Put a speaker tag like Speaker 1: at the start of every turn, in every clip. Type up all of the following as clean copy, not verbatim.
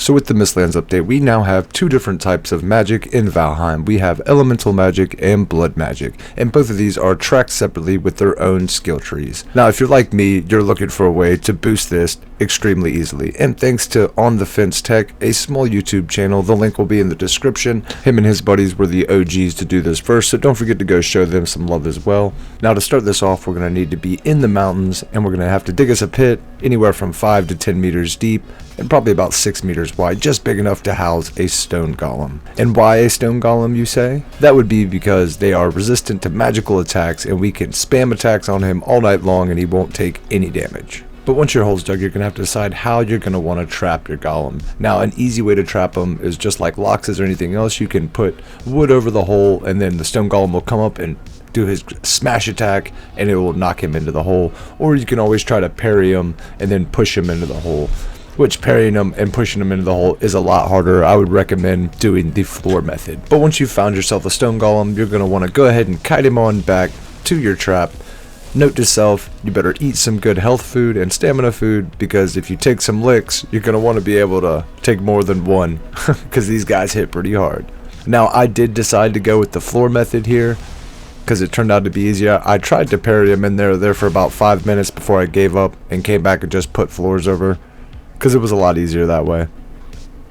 Speaker 1: So with the Mistlands update, we now have two different types of magic in Valheim. We have elemental magic and blood magic, and both of these are tracked separately with their own skill trees. Now if you're like me, you're looking for a way to boost this extremely easily, and thanks to On the Fence Tech, a small YouTube channel, the link will be in the description. Him and his buddies were the OGs to do this first, so don't forget to go show them some love as well. Now to start this off, we're going to need to be in the mountains, and we're going to have to dig us a pit anywhere from 5 to 10 meters deep and probably about 6 meters wide, just big enough to house a stone golem. And why a stone golem, you say? That would be because they are resistant to magical attacks, and we can spam attacks on him all night long and he won't take any damage. But once your hole's dug, you're going to have to decide how you're going to want to trap your golem. Now, an easy way to trap them is just like Loxes or anything else. You can put wood over the hole, and then the stone golem will come up and do his smash attack, and it will knock him into the hole. Or you can always try to parry him and then push him into the hole, which parrying him and pushing him into the hole is a lot harder. I would recommend doing the floor method. But once you've found yourself a stone golem, you're going to want to go ahead and kite him on back to your trap. Note to self, you better eat some good health food and stamina food, because if you take some licks, you're going to want to be able to take more than one, because these guys hit pretty hard. Now, I did decide to go with the floor method here, because it turned out to be easier. I tried to parry him in there for about 5 minutes before I gave up and came back and just put floors over, because it was a lot easier that way.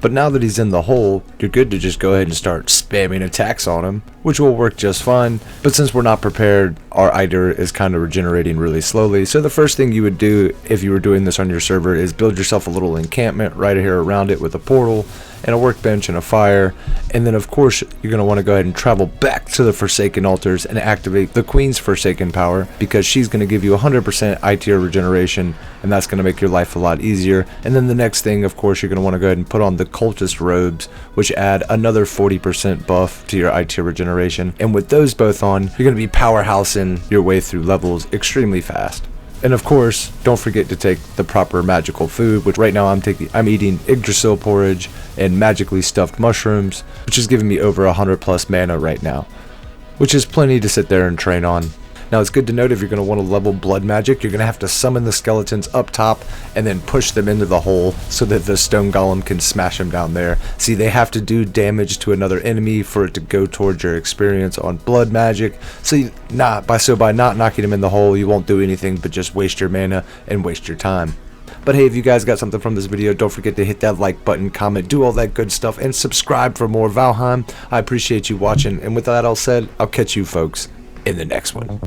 Speaker 1: But now that he's in the hole, you're good to just go ahead and start spamming attacks on him, which will work just fine. But since we're not prepared, our Eider is kind of regenerating really slowly. So the first thing you would do if you were doing this on your server is build yourself a little encampment right here around it with a portal and a workbench and a fire. And then of course you're going to want to go ahead and travel back to the Forsaken altars and activate the Queen's Forsaken power, because she's going to give you 100% ITR regeneration, and that's going to make your life a lot easier. And then the next thing, of course, you're going to want to go ahead and put on the cultist robes, which add another 40% buff to your ITR regeneration. And with those both on, you're going to be powerhousing your way through levels extremely fast. And of course, don't forget to take the proper magical food, which right now I'm eating Yggdrasil porridge and magically stuffed mushrooms, which is giving me over 100 plus mana right now, which is plenty to sit there and train on. Now it's good to note, if you're going to want to level blood magic, you're going to have to summon the skeletons up top and then push them into the hole so that the stone golem can smash them down there. See, they have to do damage to another enemy for it to go towards your experience on blood magic. So by not knocking them in the hole, you won't do anything but just waste your mana and waste your time. But hey, if you guys got something from this video, don't forget to hit that like button, comment, do all that good stuff, and subscribe for more Valheim. I appreciate you watching, and with that all said, I'll catch you folks in the next one.